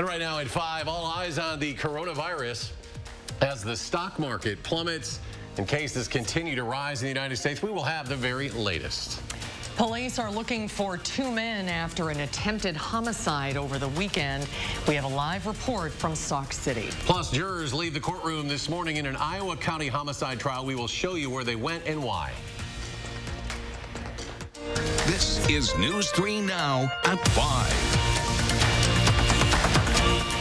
And right now at 5, all eyes on the coronavirus as the stock market plummets and cases continue to rise in the United States. We will have the very latest. Police are looking for 2 men after an attempted homicide over the weekend. We have a live report from Sauk City. Plus, jurors leave the courtroom this morning in an Iowa County homicide trial. We will show you where they went and why. This is News 3 Now at 5.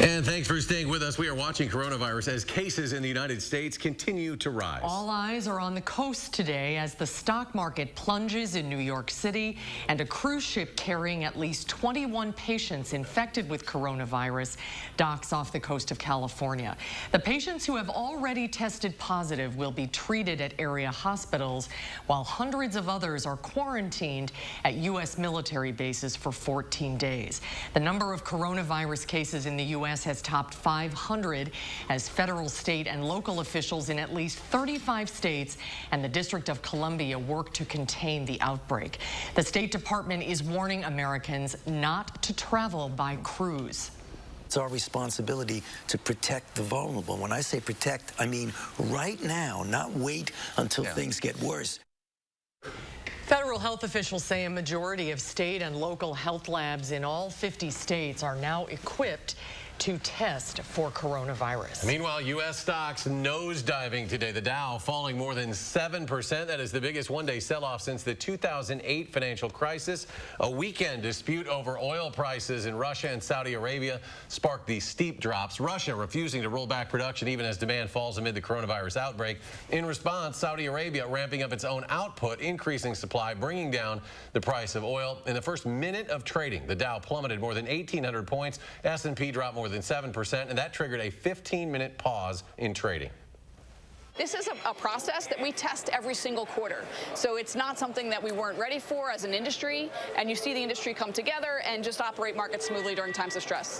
And thanks for staying with us. We are watching coronavirus as cases in the United States continue to rise. All eyes are on the coast today as the stock market plunges in New York City and a cruise ship carrying at least 21 patients infected with coronavirus docks off the coast of California. The patients who have already tested positive will be treated at area hospitals, while hundreds of others are quarantined at U.S. military bases for 14 days. The number of coronavirus cases in the U.S. has topped 500 as federal, state, and local officials in at least 35 states and the District of Columbia work to contain the outbreak. The State Department is warning Americans not to travel by cruise. It's our responsibility to protect the vulnerable. When I say protect, I mean right now, not wait until things get worse. Federal health officials say a majority of state and local health labs in all 50 states are now equipped to test for coronavirus. Meanwhile, U.S. stocks nosediving today. The Dow falling more than 7%. That is the biggest one-day sell-off since the 2008 financial crisis. A weekend dispute over oil prices in Russia and Saudi Arabia sparked these steep drops. Russia refusing to roll back production even as demand falls amid the coronavirus outbreak. In response, Saudi Arabia ramping up its own output, increasing supply, bringing down the price of oil. In the first minute of trading, the Dow plummeted more than 1,800 points. S&P dropped more than 7%, and that triggered a 15-minute pause in trading. This is a process that we test every single quarter. So it's not something that we weren't ready for as an industry, and you see the industry come together and just operate markets smoothly during times of stress.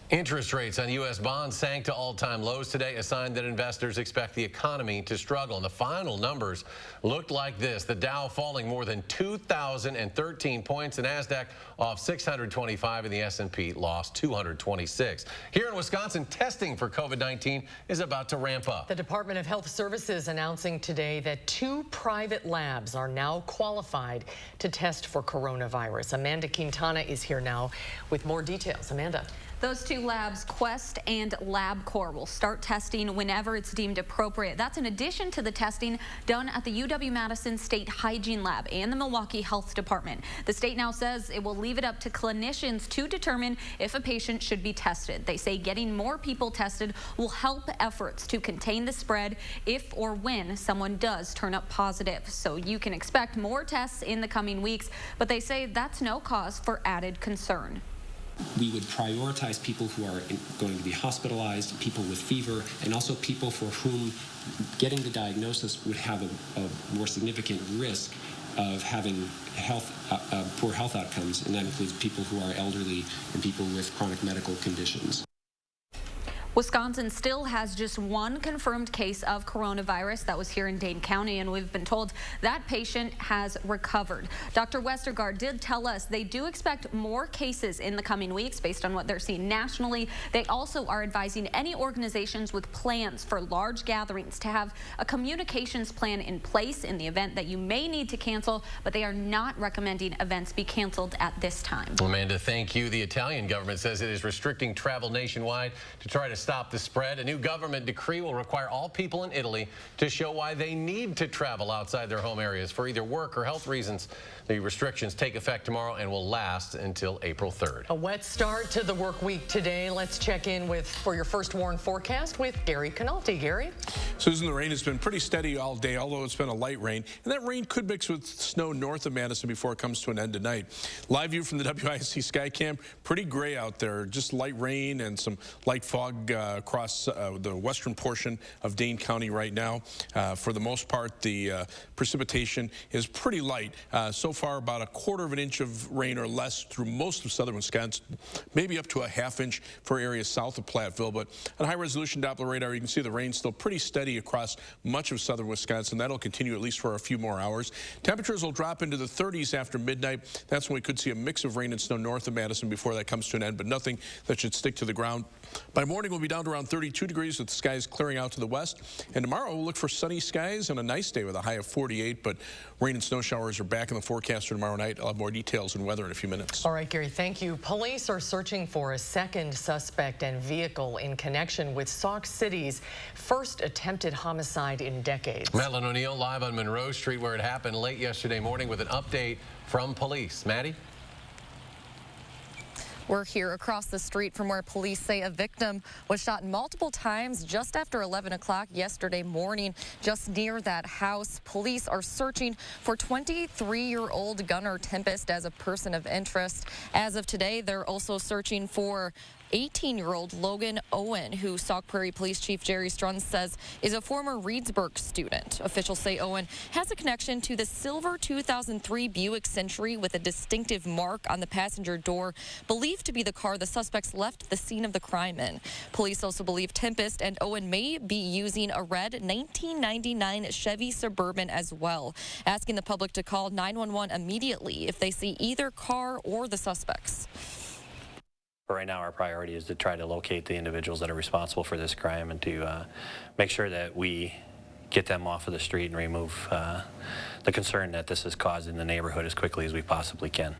Interest rates on U.S. bonds sank to all-time lows today, a sign that investors expect the economy to struggle. And the final numbers looked like this. The Dow falling more than 2,013 points, the NASDAQ off 625, and the S&P lost 226. Here in Wisconsin, testing for COVID-19 is about to ramp up. The Department of Health Services announcing today that 2 private labs are now qualified to test for coronavirus. Amanda Quintana is here now with more details. Amanda. Those 2 labs, Quest and LabCorp, will start testing whenever it's deemed appropriate. That's in addition to the testing done at the UW-Madison State Hygiene Lab and the Milwaukee Health Department. The state now says it will leave it up to clinicians to determine if a patient should be tested. They say getting more people tested will help efforts to contain the spread if or when someone does turn up positive. So you can expect more tests in the coming weeks, but they say that's no cause for added concern. We would prioritize people who are going to be hospitalized, people with fever, and also people for whom getting the diagnosis would have a more significant risk of having poor health outcomes, and that includes people who are elderly and people with chronic medical conditions. Wisconsin still has just 1 confirmed case of coronavirus. That was here in Dane County, and we've been told that patient has recovered. Dr. Westergaard did tell us they do expect more cases in the coming weeks based on what they're seeing nationally. They also are advising any organizations with plans for large gatherings to have a communications plan in place in the event that you may need to cancel, but they are not recommending events be canceled at this time. Amanda, thank you. The Italian government says it is restricting travel nationwide to try to stop the spread. A new government decree will require all people in Italy to show why they need to travel outside their home areas for either work or health reasons. The restrictions take effect tomorrow and will last until April 3rd. A wet start to the work week today. Let's check in for your first warn forecast with Gary Canalti. Gary? Susan, the rain has been pretty steady all day, although it's been a light rain. And that rain could mix with snow north of Madison before it comes to an end tonight. Live view from the WISC Skycam, pretty gray out there. Just light rain and some light fog across the western portion of Dane County right now. For the most part, the precipitation is pretty light. So far, about 1/4 of an inch of rain or less through most of southern Wisconsin, maybe up to a 1/2 inch for areas south of Platteville. But on high-resolution Doppler radar, you can see the rain still pretty steady across much of southern Wisconsin. That'll continue at least for a few more hours. Temperatures will drop into the 30s after midnight. That's when we could see a mix of rain and snow north of Madison before that comes to an end, but nothing that should stick to the ground. By morning, we'll be down to around 32 degrees with the skies clearing out to the west. And tomorrow, we'll look for sunny skies and a nice day with a high of 48. But rain and snow showers are back in the forecast for tomorrow night. I'll have more details and weather in a few minutes. All right, Gary, thank you. Police are searching for a second suspect and vehicle in connection with Sauk City's first attempted homicide in decades. Madeline O'Neill live on Monroe Street, where it happened late yesterday morning, with an update from police. Maddie? We're here across the street from where police say a victim was shot multiple times just after 11 o'clock yesterday morning, just near that house. Police are searching for 23-year-old Gunnar Tempest as a person of interest. As of today, they're also searching for 18-year-old Logan Owen, who Sauk Prairie Police Chief Jerry Strunz says is a former Reedsburg student. Officials say Owen has a connection to the silver 2003 Buick Century with a distinctive mark on the passenger door, believed to be the car the suspects left the scene of the crime in. Police also believe Tempest and Owen may be using a red 1999 Chevy Suburban as well, asking the public to call 911 immediately if they see either car or the suspects. Right now, our priority is to try to locate the individuals that are responsible for this crime and to make sure that we get them off of the street and remove the concern that this has caused in the neighborhood as quickly as we possibly can.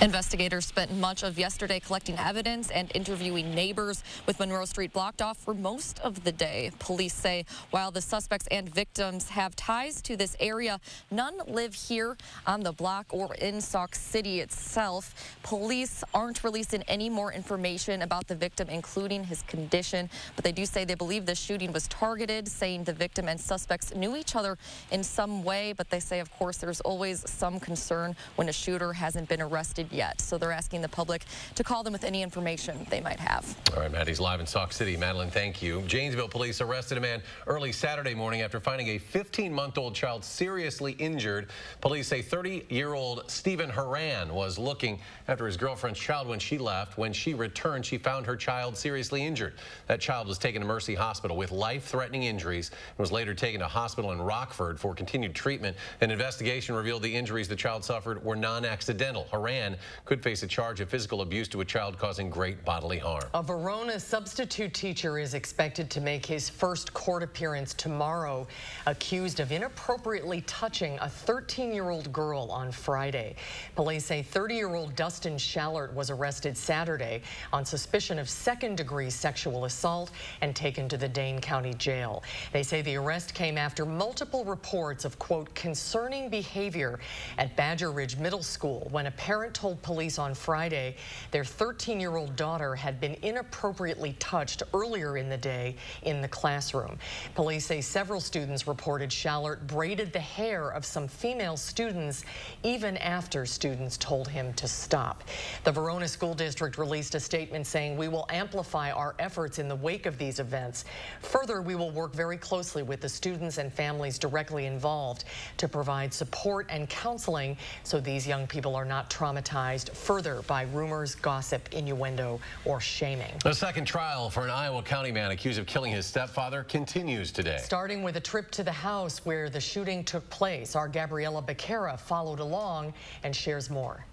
Investigators spent much of yesterday collecting evidence and interviewing neighbors, with Monroe Street blocked off for most of the day. Police say while the suspects and victims have ties to this area, none live here on the block or in Sauk City itself. Police aren't releasing any more information about the victim, including his condition, but they do say they believe the shooting was targeted, saying the victim and suspects knew each other in some way, but they say, of course, there's always some concern when a shooter hasn't been arrested yet. So they're asking the public to call them with any information they might have. All right, Maddie's live in Sauk City. Madeline, thank you. Janesville police arrested a man early Saturday morning after finding a 15-month-old child seriously injured. Police say 30-year-old Stephen Horan was looking after his girlfriend's child when she left. When she returned, she found her child seriously injured. That child was taken to Mercy Hospital with life-threatening injuries and was later taken to a hospital in Rockford for continued treatment. An investigation revealed the injuries the child suffered were non-accidental. Horan could face a charge of physical abuse to a child causing great bodily harm. A Verona substitute teacher is expected to make his first court appearance tomorrow, accused of inappropriately touching a 13-year-old girl on Friday. Police say 30-year-old Dustin Schallert was arrested Saturday on suspicion of second-degree sexual assault and taken to the Dane County Jail. They say the arrest came after multiple reports of, quote, concerning behavior at Badger Ridge Middle School when a parent told police on Friday their 13-year-old daughter had been inappropriately touched earlier in the day in the classroom. Police say several students reported Schallert braided the hair of some female students even after students told him to stop. The Verona School District released a statement saying, "We will amplify our efforts in the wake of these events. Further, we will work very closely with the students and families directly involved to provide support and counseling so these young people are not traumatized further by rumors, gossip, innuendo, or shaming." The second trial for an Iowa County man accused of killing his stepfather continues today. Starting with a trip to the house where the shooting took place, our Gabriella Becerra followed along and shares more.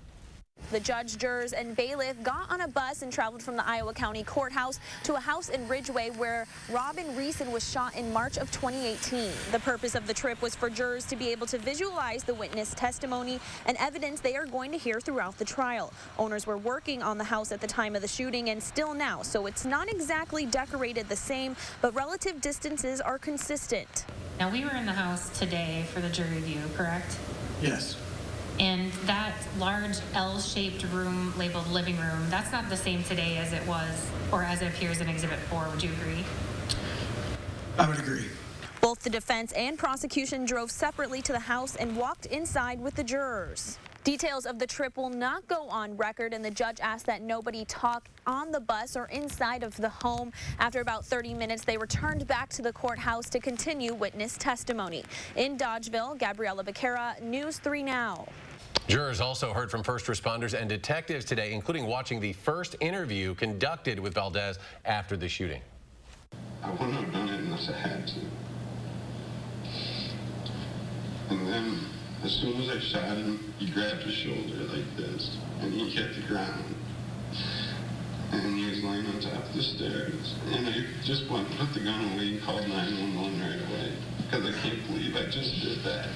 The judge, jurors, and bailiff got on a bus and traveled from the Iowa County Courthouse to a house in Ridgeway where Robin Reeson was shot in March of 2018. The purpose of the trip was for jurors to be able to visualize the witness testimony and evidence they are going to hear throughout the trial. Owners were working on the house at the time of the shooting and still now, so it's not exactly decorated the same, but relative distances are consistent. Now, we were in the house today for the jury view, correct? Yes. And that large L-shaped room labeled living room, that's not the same today as it was, or as it appears in Exhibit 4. Would you agree? I would agree. Both the defense and prosecution drove separately to the house and walked inside with the jurors. Details of the trip will not go on record, and the judge asked that nobody talk on the bus or inside of the home. After about 30 minutes, they returned back to the courthouse to continue witness testimony. In Dodgeville, Gabriela Becerra, News 3 Now. Jurors also heard from first responders and detectives today, including watching the first interview conducted with Valdez after the shooting. I wouldn't have done it unless I had to. And then, as soon as I shot him, he grabbed his shoulder like this, and he hit the ground. And he was lying on top of the stairs. And I just went, put the gun away, and called 911 right away, because I can't believe I just did that.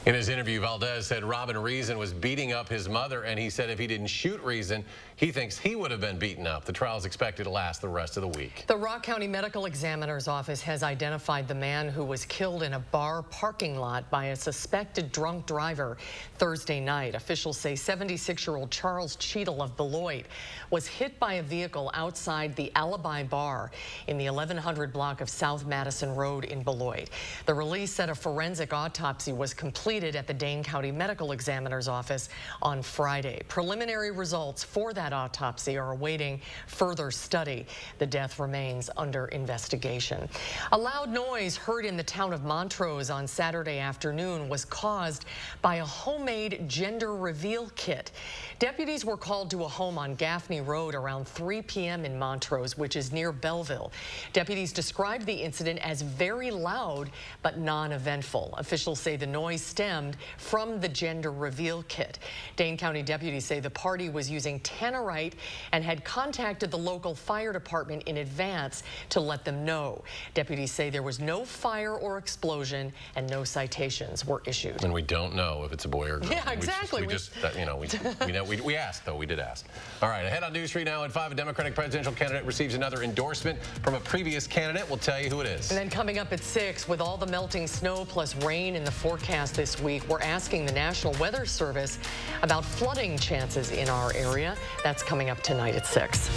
In his interview, Valdez said Robin Reason was beating up his mother, and he said if he didn't shoot Reason, he thinks he would have been beaten up. The trial is expected to last the rest of the week. The Rock County Medical Examiner's Office has identified the man who was killed in a bar parking lot by a suspected drunk driver Thursday night. Officials say 76-year-old Charles Cheadle of Beloit was hit by a vehicle outside the ALIBI bar in the 1100 block of South Madison Road in Beloit. The release said a forensic autopsy was completed at the Dane County Medical Examiner's Office on Friday. Preliminary results for that autopsy are awaiting further study. The death remains under investigation. A loud noise heard in the town of Montrose on Saturday afternoon was caused by a homemade gender reveal kit. Deputies were called to a home on Gaffney Road around 3 p.m. in Montrose, which is near Belleville. Deputies described the incident as very loud but non-eventful. Officials say the noise stemmed from the gender reveal kit. Dane County deputies say the party was using tannerite and had contacted the local fire department in advance to let them know. Deputies say there was no fire or explosion and no citations were issued. And we don't know if it's a boy or girl. Yeah, exactly. We asked, though. We did ask. All right, ahead on News 3 Now at 5, a Democratic presidential candidate receives another endorsement from a previous candidate. We'll tell you who it is. And then coming up at 6, with all the melting snow plus rain in the forecast this week, we're asking the National Weather Service about flooding chances in our area. That's coming up tonight at 6.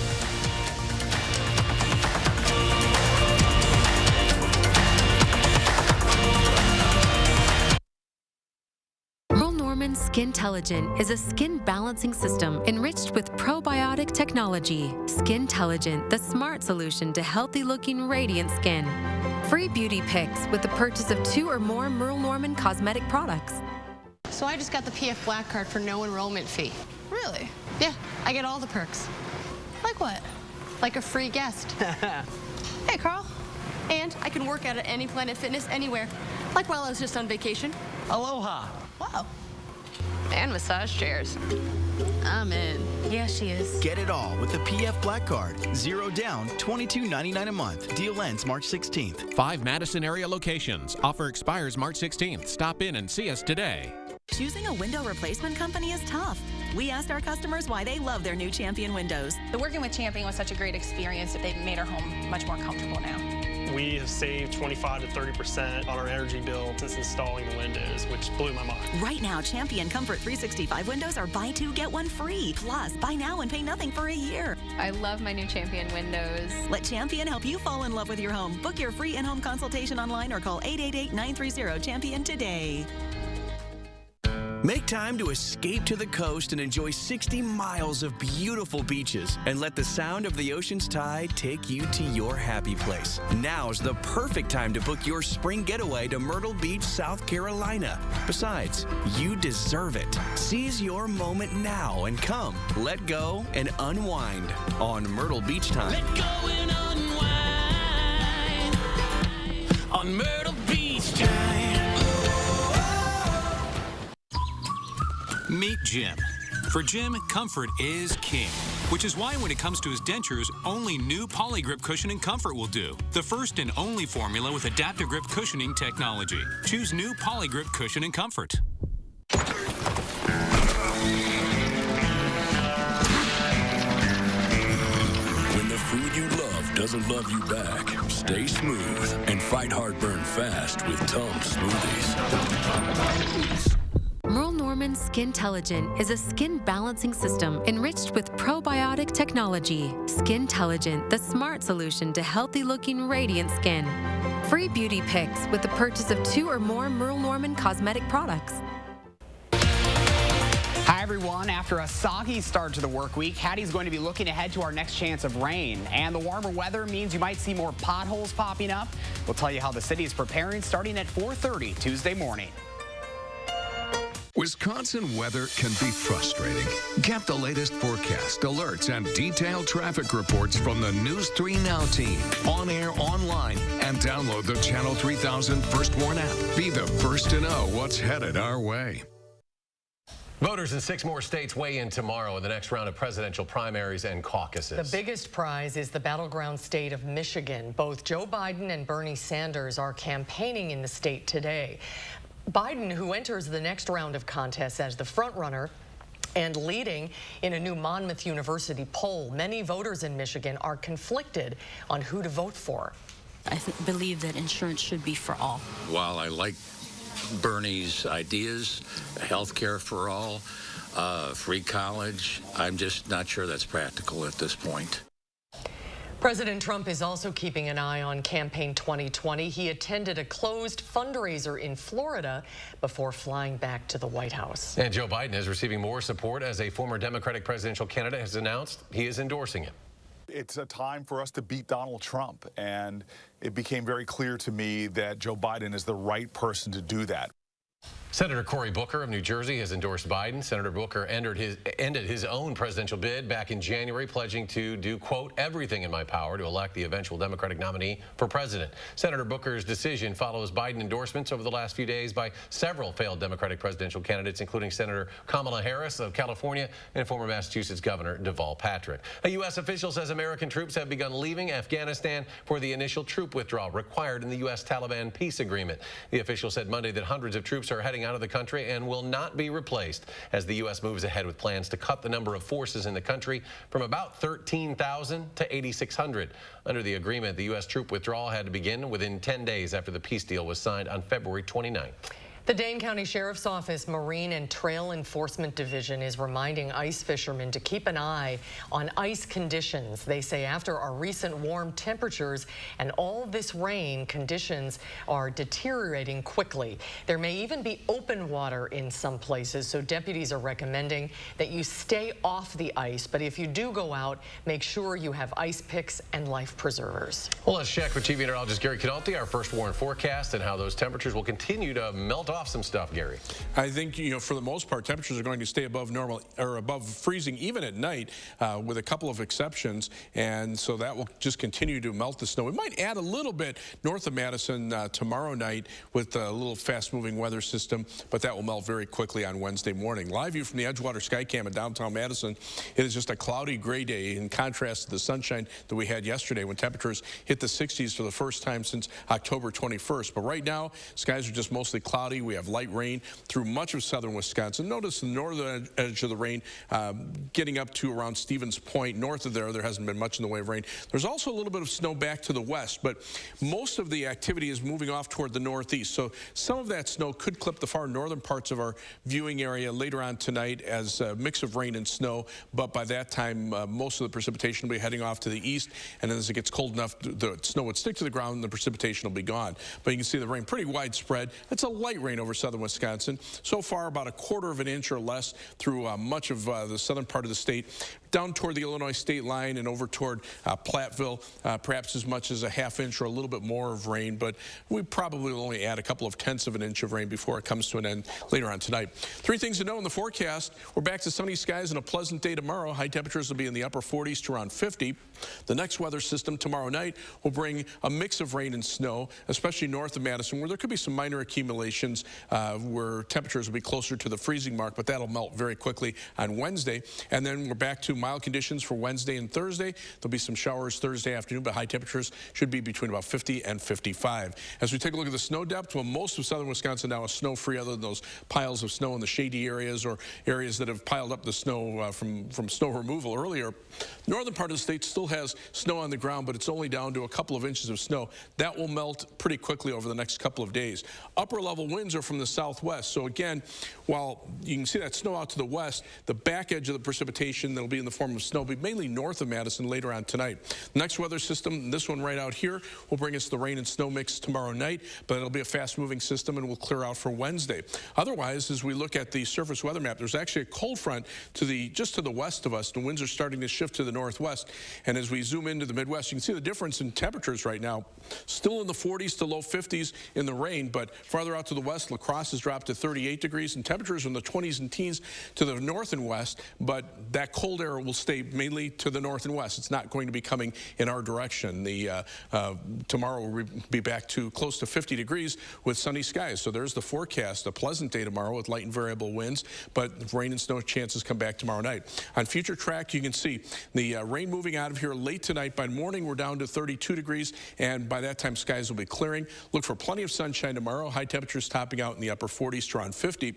SkinTelligent is a skin balancing system enriched with probiotic technology. SkinTelligent, the smart solution to healthy-looking, radiant skin. Free beauty picks with the purchase of 2 or more Merle Norman cosmetic products. So I just got the PF Black Card for no enrollment fee. Really? Yeah, I get all the perks. Like what? Like a free guest. Hey, Carl. And I can work out at any Planet Fitness anywhere, like while I was just on vacation. Aloha. Wow. And massage chairs. I'm in. Yeah, she is. Get it all with the PF Black Card. 0 down, $22.99 a month. Deal ends March 16th. 5 Madison area locations. Offer expires March 16th. Stop in and see us today. Choosing a window replacement company is tough. We asked our customers why they love their new Champion windows. Working with Champion was such a great experience that they've made our home much more comfortable now. We have saved 25 to 30% on our energy bill since installing the windows, which blew my mind. Right now, Champion Comfort 365 windows are buy 2, get 1 free. Plus, buy now and pay nothing for a year. I love my new Champion windows. Let Champion help you fall in love with your home. Book your free in-home consultation online or call 888-930-CHAMPION today. Make time to escape to the coast and enjoy 60 miles of beautiful beaches and let the sound of the ocean's tide take you to your happy place. Now's the perfect time to book your spring getaway to Myrtle Beach, South Carolina. Besides, you deserve it. Seize your moment now and come, let go, and unwind on Myrtle Beach Time. Let go and unwind on Myrtle Beach Time. Meet Jim. For Jim, comfort is king, which is why when it comes to his dentures, only new Polygrip Cushion and Comfort will do. The first and only formula with adaptive grip cushioning technology. Choose new Polygrip Cushion and Comfort. When the food you love doesn't love you back, stay smooth and fight heartburn fast with Tums smoothies. Merle Norman SkinTelligent is a skin balancing system enriched with probiotic technology. SkinTelligent, the smart solution to healthy-looking, radiant skin. Free beauty picks with the purchase of 2 or more Merle Norman cosmetic products. everyone. After a soggy start to the work week, Hattie's going to be looking ahead to our next chance of rain. And the warmer weather means you might see more potholes popping up. We'll tell you how the city is preparing starting at 4:30 Tuesday morning. Wisconsin weather can be frustrating. Get the latest forecast, alerts, and detailed traffic reports from the News 3 Now team. On air, online, and download the Channel 3000 First Warn app. Be the first to know what's headed our way. Voters in 6 more states weigh in tomorrow in the next round of presidential primaries and caucuses. The biggest prize is the battleground state of Michigan. Both Joe Biden and Bernie Sanders are campaigning in the state today. Biden, who enters the next round of contests as the frontrunner and leading in a new Monmouth University poll, many voters in Michigan are conflicted on who to vote for. I believe that insurance should be for all. While I like Bernie's ideas, health care for all, free college, I'm just not sure that's practical at this point. President Trump is also keeping an eye on Campaign 2020. He attended a closed fundraiser in Florida before flying back to the White House. And Joe Biden is receiving more support as a former Democratic presidential candidate has announced he is endorsing him. It's a time for us to beat Donald Trump, and it became very clear to me that Joe Biden is the right person to do that. Senator Cory Booker of New Jersey has endorsed Biden. Senator Booker ended his own presidential bid back in January, pledging to do, quote, everything in my power to elect the eventual Democratic nominee for president. Senator Booker's decision follows Biden endorsements over the last few days by several failed Democratic presidential candidates, including Senator Kamala Harris of California and former Massachusetts Governor Deval Patrick. A U.S. official says American troops have begun leaving Afghanistan for the initial troop withdrawal required in the U.S. Taliban peace agreement. The official said Monday that hundreds of troops are heading out of the country and will not be replaced as the U.S. moves ahead with plans to cut the number of forces in the country from about 13,000 to 8,600. Under the agreement, the U.S. troop withdrawal had to begin within 10 days after the peace deal was signed on February 29th. The Dane County Sheriff's Office Marine and Trail Enforcement Division is reminding ice fishermen to keep an eye on ice conditions. They say after our recent warm temperatures and all this rain, conditions are deteriorating quickly. There may even be open water in some places, so deputies are recommending that you stay off the ice. But if you do go out, make sure you have ice picks and life preservers. Well, let's check with Chief Meteorologist Gary Canalti, our first warn forecast, and how those temperatures will continue to melt off some stuff, Gary. I think, for the most part, temperatures are going to stay above normal or above freezing even at night, with a couple of exceptions, and so that will just continue to melt the snow. We might add a little bit north of Madison tomorrow night with a little fast-moving weather system, but that will melt very quickly on Wednesday morning. Live view from the Edgewater Skycam in downtown Madison. It is just a cloudy gray day in contrast to the sunshine that we had yesterday when temperatures hit the 60s for the first time since October 21st. But right now, skies are just mostly cloudy. We have light rain through much of southern Wisconsin. Notice the northern edge of the rain getting up to around Stevens Point. North of there hasn't been much in the way of rain. There's also a little bit of snow back to the west, but most of the activity is moving off toward the northeast. So some of that snow could clip the far northern parts of our viewing area later on tonight as a mix of rain and snow. But by that time, most of the precipitation will be heading off to the east. And then as it gets cold enough, the snow would stick to the ground and the precipitation will be gone. But you can see the rain pretty widespread. It's a light rain over southern Wisconsin. So far, about 1/4 inch or less through much of the southern part of the state. Down toward the Illinois state line and over toward Platteville, perhaps as much as a 1/2 inch or a little bit more of rain, but we probably will only add a couple of 1/10 of an inch of rain before it comes to an end later on tonight. 3 things to know in the forecast. We're back to sunny skies and a pleasant day tomorrow. High temperatures will be in the upper 40s to around 50. The next weather system tomorrow night will bring a mix of rain and snow, especially north of Madison, where there could be some minor accumulations where temperatures will be closer to the freezing mark, but that'll melt very quickly on Wednesday. And then we're back to mild conditions for Wednesday and Thursday. There'll be some showers Thursday afternoon, but high temperatures should be between about 50 and 55. As we take a look at the snow depth, well, most of southern Wisconsin now is snow-free other than those piles of snow in the shady areas or areas that have piled up the snow from snow removal earlier. Northern part of the state still has snow on the ground, but it's only down to a couple of inches of snow. That will melt pretty quickly over the next couple of days. Upper level winds winds are from the southwest. So again, while you can see that snow out to the west, the back edge of the precipitation that'll be in the form of snow will be mainly north of Madison later on tonight. The next weather system, this one right out here, will bring us the rain and snow mix tomorrow night, but it'll be a fast-moving system and will clear out for Wednesday. Otherwise, as we look at the surface weather map, there's actually a cold front just to the west of us. The winds are starting to shift to the northwest. And as we zoom into the Midwest, you can see the difference in temperatures right now. Still in the 40s to low 50s in the rain, but farther out to the west, La Crosse has dropped to 38 degrees, and temperatures in the 20s and teens to the north and west, but that cold air will stay mainly to the north and west. It's not going to be coming in our direction. Tomorrow we'll be back to close to 50 degrees with sunny skies. So there's the forecast. A pleasant day tomorrow with light and variable winds, but rain and snow chances come back tomorrow night. On future track, you can see the rain moving out of here late tonight. By morning, we're down to 32 degrees, and by that time, skies will be clearing. Look for plenty of sunshine tomorrow. High temperatures topping out in the upper 40s to around 50.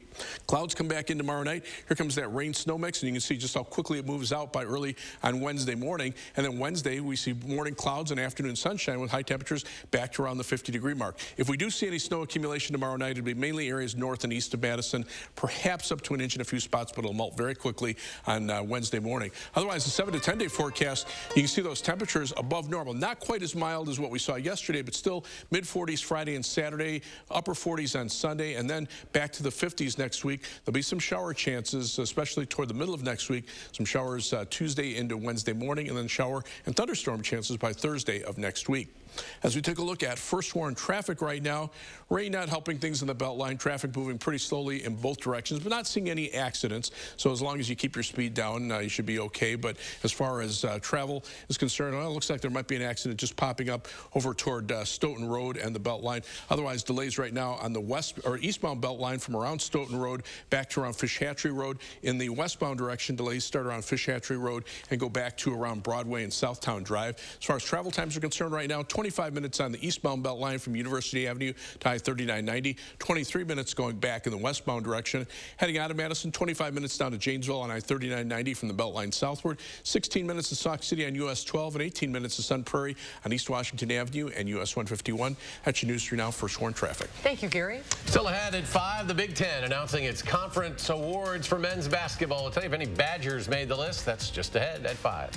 Clouds come back in tomorrow night. Here comes that rain-snow mix, and you can see just how quickly it moves out by early on Wednesday morning. And then Wednesday, we see morning clouds and afternoon sunshine with high temperatures back to around the 50-degree mark. If we do see any snow accumulation tomorrow night, it'll be mainly areas north and east of Madison, perhaps up to an inch in a few spots, but it'll melt very quickly on Wednesday morning. Otherwise, the 7 to 10 day forecast, you can see those temperatures above normal. Not quite as mild as what we saw yesterday, but still mid-40s Friday and Saturday, upper 40s on Sunday, and then back to the 50s next week. There'll be some shower chances, especially toward the middle of next week. Some showers Tuesday into Wednesday morning, and then shower and thunderstorm chances by Thursday of next week. As we take a look at first warn traffic right now, rain not helping things in the Beltline. Traffic moving pretty slowly in both directions, but not seeing any accidents. So as long as you keep your speed down, you should be okay. But as far as travel is concerned, well, it looks like there might be an accident just popping up over toward Stoughton Road and the Beltline. Otherwise, delays right now on the west or eastbound Beltline from around Stoughton Road back to around Fish Hatchery Road. In the westbound direction, delays start around Fish Hatchery Road and go back to around Broadway and Southtown Drive. As far as travel times are concerned right now, 25 minutes on the eastbound Beltline from University Avenue to I-3990, 23 minutes going back in the westbound direction. Heading out of Madison, 25 minutes down to Janesville on I-3990 from the Beltline southward, 16 minutes to Sauk City on US 12, and 18 minutes to Sun Prairie on East Washington Avenue and US 151. That's your News 3 Now First Warn traffic. Thank you, Gary. Still ahead at 5, the Big Ten announcing its conference awards for men's basketball. We'll tell you if any Badgers made the list. That's just ahead at 5.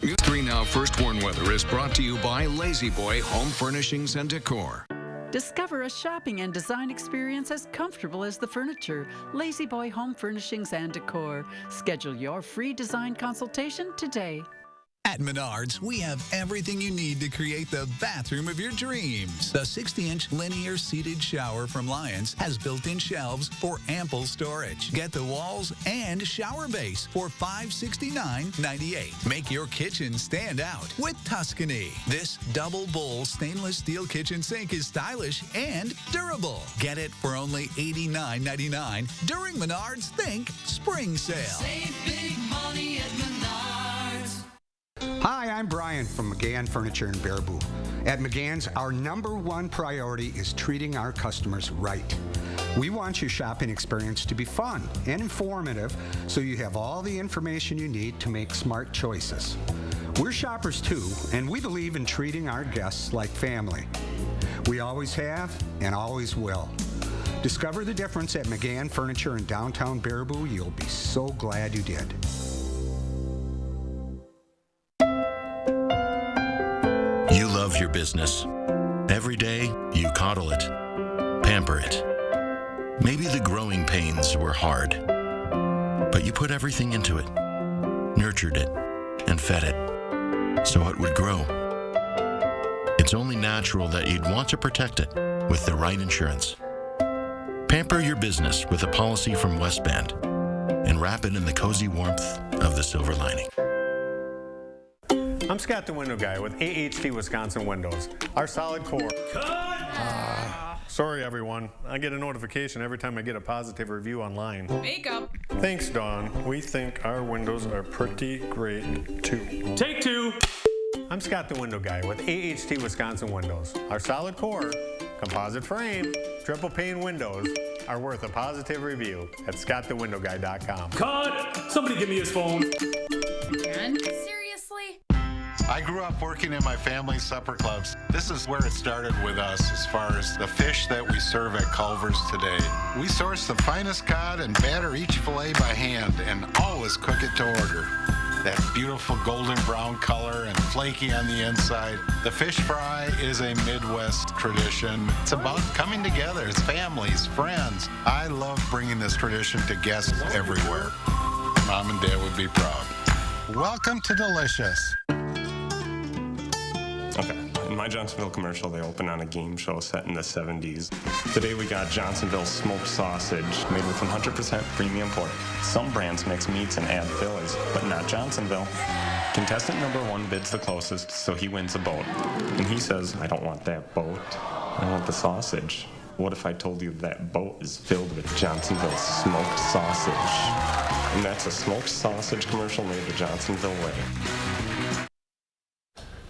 News 3 Now First Warn Weather is brought to you by Lazy Boy Home Furnishings and Decor. Discover a shopping and design experience as comfortable as the furniture. Lazy Boy Home Furnishings and Decor. Schedule your free design consultation today. At Menards, we have everything you need to create the bathroom of your dreams. The 60-inch linear seated shower from Lions has built-in shelves for ample storage. Get the walls and shower base for $569.98. Make your kitchen stand out with Tuscany. This double bowl stainless steel kitchen sink is stylish and durable. Get it for only $89.99 during Menards Think Spring Sale. Save big money at Menards. Hi, I'm Brian from McGann Furniture in Baraboo. At McGann's, our #1 priority is treating our customers right. We want your shopping experience to be fun and informative so you have all the information you need to make smart choices. We're shoppers too, and we believe in treating our guests like family. We always have and always will. Discover the difference at McGann Furniture in downtown Baraboo. You'll be so glad you did. You love your business. Every day, you coddle it, pamper it. Maybe the growing pains were hard, but you put everything into it, nurtured it, and fed it, so it would grow. It's only natural that you'd want to protect it with the right insurance. Pamper your business with a policy from Westband and wrap it in the cozy warmth of the silver lining. I'm Scott the Window Guy with AHT Wisconsin Windows. Our solid core. Sorry everyone, I get a notification every time I get a positive review online. Makeup. Thanks Dawn, we think our windows are pretty great too. Take 2. I'm Scott the Window Guy with AHT Wisconsin Windows. Our solid core, composite frame, triple pane windows are worth a positive review at scottthewindowguy.com. Cut! Somebody give me his phone. Again? I grew up working in my family's supper clubs. This is where it started with us as far as the fish that we serve at Culver's today. We source the finest cod and batter each fillet by hand and always cook it to order. That beautiful golden brown color and flaky on the inside. The fish fry is a Midwest tradition. It's about coming together. It's families, friends. I love bringing this tradition to guests everywhere. Mom and Dad would be proud. Welcome to Delicious. Okay, in my Johnsonville commercial, they opened on a game show set in the 70s. Today we got Johnsonville smoked sausage made with 100% premium pork. Some brands mix meats and add fillers, but not Johnsonville. Contestant number 1 bids the closest, so he wins a boat. And he says, I don't want that boat, I want the sausage. What if I told you that boat is filled with Johnsonville smoked sausage? And that's a smoked sausage commercial made the Johnsonville way.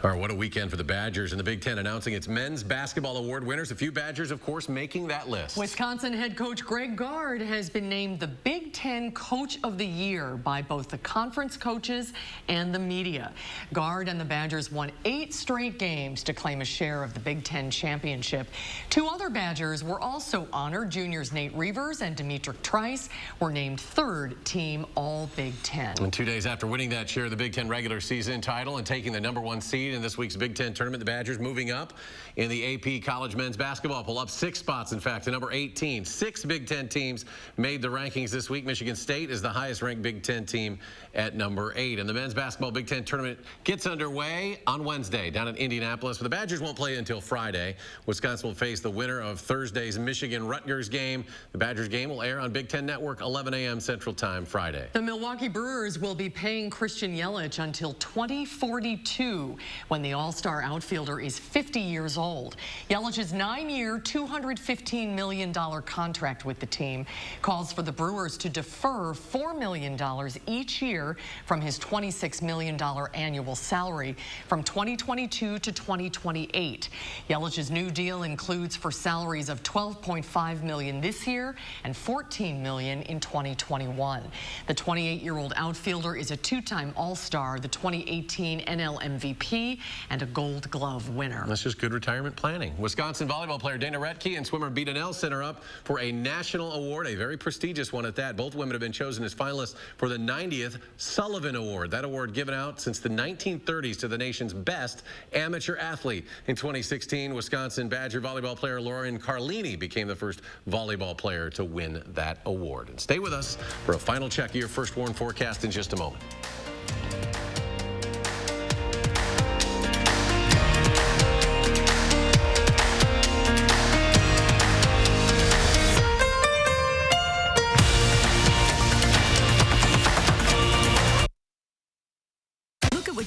All right, what a weekend for the Badgers, and the Big Ten announcing its men's basketball award winners. A few Badgers, of course, making that list. Wisconsin head coach Greg Gard has been named the Big Ten Coach of the Year by both the conference coaches and the media. Gard and the Badgers won 8 straight games to claim a share of the Big Ten championship. 2 other Badgers were also honored. Juniors Nate Reavers and Demetric Trice were named 3rd team All-Big Ten. And 2 days after winning that share of the Big Ten regular season title and taking the #1 seed in this week's Big Ten tournament, the Badgers moving up in the AP College men's basketball poll, up 6 spots, in fact, to number 18. 6 Big Ten teams made the rankings this week. Michigan State is the highest ranked Big Ten team at number 8. And the men's basketball Big Ten tournament gets underway on Wednesday down in Indianapolis. But the Badgers won't play until Friday. Wisconsin will face the winner of Thursday's Michigan-Rutgers game. The Badgers game will air on Big Ten Network 11 a.m. Central Time Friday. The Milwaukee Brewers will be paying Christian Yelich until 2042 when the All-Star outfielder is 50 years old. Yelich's 9-year, $215 million contract with the team calls for the Brewers to defer $4 million each year from his $26 million annual salary from 2022 to 2028. Yelich's new deal includes for salaries of $12.5 million this year and $14 million in 2021. The 28-year-old outfielder is a 2-time All-Star, the 2018 NL MVP, and a Gold Glove winner. That's just good retirement planning. Wisconsin volleyball player Dana Retke and swimmer Beta Nelson are up for a national award, a very prestigious one at that. Both women have been chosen as finalists for the 90th Sullivan Award. That award given out since the 1930s to the nation's best amateur athlete. In 2016, Wisconsin Badger volleyball player Lauren Carlini became the first volleyball player to win that award. And stay with us for a final check of your First Warn forecast in just a moment.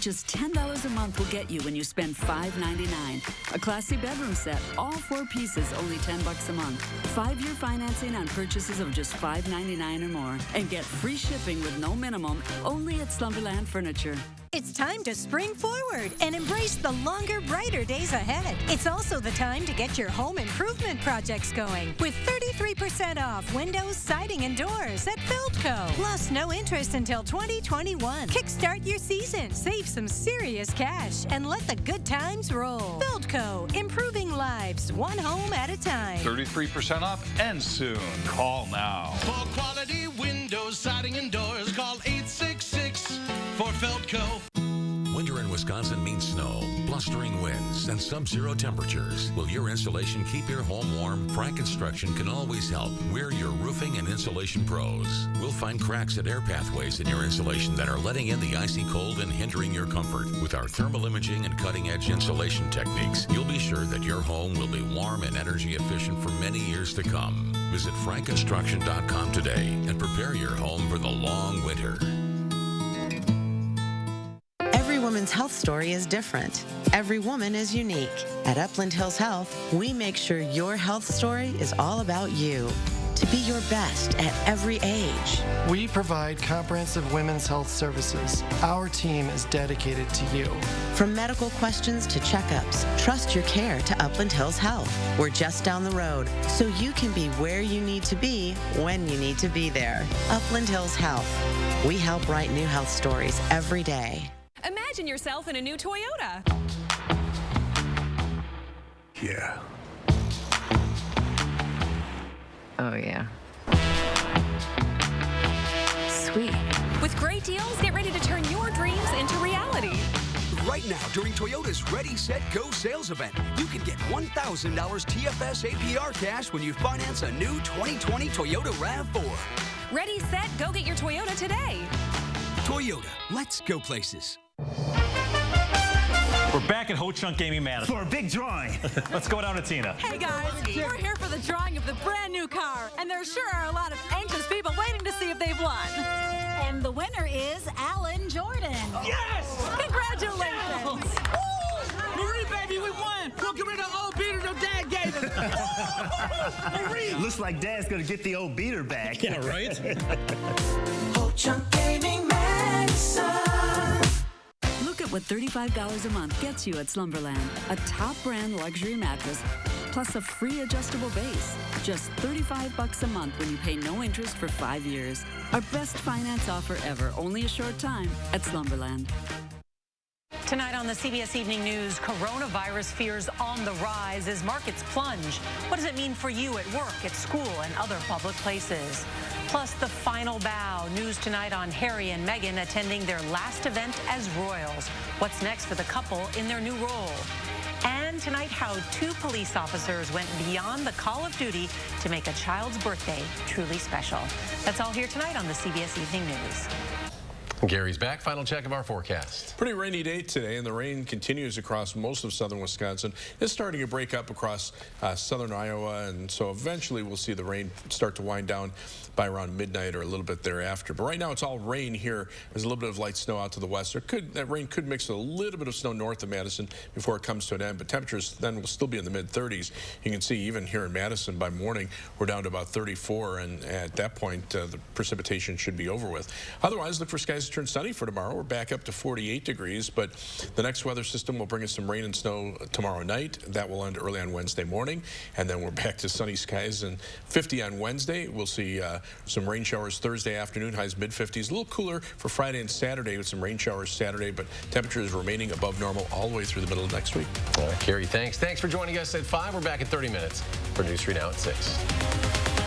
Just $10 a month will get you when you spend $5.99. A classy bedroom set, all 4 pieces, only $10 a month. 5-year financing on purchases of just $5.99 or more. And get free shipping with no minimum, only at Slumberland Furniture. It's time to spring forward and embrace the longer, brighter days ahead. It's also the time to get your home improvement projects going with 33% off windows, siding, and doors at Feldco. Plus, no interest until 2021. Kickstart your season, save some serious cash, and let the good times roll. Feldco, improving lives, one home at a time. 33% off ends soon. Call now. For quality windows, siding, and doors, call 866 for Feldco. Winter in Wisconsin means snow, blustering winds, and sub-zero temperatures. Will your insulation keep your home warm? Frank Construction can always help. We're your roofing and insulation pros. We'll find cracks and air pathways in your insulation that are letting in the icy cold and hindering your comfort. With our thermal imaging and cutting-edge insulation techniques, you'll be sure that your home will be warm and energy efficient for many years to come. Visit frankconstruction.com today and prepare your home for the long winter. Every woman's health story is different. Every woman is unique. At Upland Hills Health, we make sure your health story is all about you. To be your best at every age. We provide comprehensive women's health services. Our team is dedicated to you. From medical questions to checkups, trust your care to Upland Hills Health. We're just down the road, so you can be where you need to be when you need to be there. Upland Hills Health. We help write new health stories every day. Imagine yourself in a new Toyota. yeah. Oh, yeah. Sweet. With great deals, get ready to turn your dreams into reality. Right now, during Toyota's Ready, Set, Go sales event, you can get $1,000 TFS APR cash when you finance a new 2020 Toyota RAV4. Ready, set, go get your Toyota today. Toyota, let's go places. We're back at Ho Chunk Gaming Madison for a big drawing. Let's go down to Tina. Hey guys, we're here for the drawing of the brand new car, and there sure are a lot of anxious people waiting to see if they've won. And the winner is Alan Jordan. Yes! Congratulations! Marie, baby, we won! We'll get rid of the old beater that Dad gave us. Marie! Looks like Dad's gonna get the old beater back. Yeah, right? Ho Chunk Gaming Madison. Look at what $35 a month gets you at Slumberland. A top brand luxury mattress, plus a free adjustable base. Just $35 a month when you pay no interest for 5 years. Our best finance offer ever, only a short time at Slumberland. Tonight on the CBS Evening News, coronavirus fears on the rise as markets plunge. What does it mean for you at work, at school, and other public places? Plus, the final bow. News tonight on Harry and Meghan attending their last event as royals. What's next for the couple in their new role? And tonight, how 2 police officers went beyond the call of duty to make a child's birthday truly special. That's all here tonight on the CBS Evening News. Gary's back. Final check of our forecast. Pretty rainy day today, and the rain continues across most of southern Wisconsin. It's starting to break up across southern Iowa, and so eventually we'll see the rain start to wind down by around midnight or a little bit thereafter. But right now it's all rain here. There's a little bit of light snow out to the west. That rain could mix with a little bit of snow north of Madison before it comes to an end, but temperatures then will still be in the mid-30s. You can see even here in Madison by morning we're down to about 34, and at that point the precipitation should be over with. Otherwise, look for skies to turn sunny for tomorrow. We're back up to 48 degrees, but the next weather system will bring us some rain and snow tomorrow night. That will end early on Wednesday morning, and then we're back to sunny skies and 50 on Wednesday. We'll see some rain showers Thursday afternoon, highs mid-50s. A little cooler for Friday and Saturday with some rain showers Saturday, but temperatures remaining above normal all the way through the middle of next week. All right, Carrie, thanks. Thanks for joining us at 5. We're back in 30 minutes for News 3 Now at 6.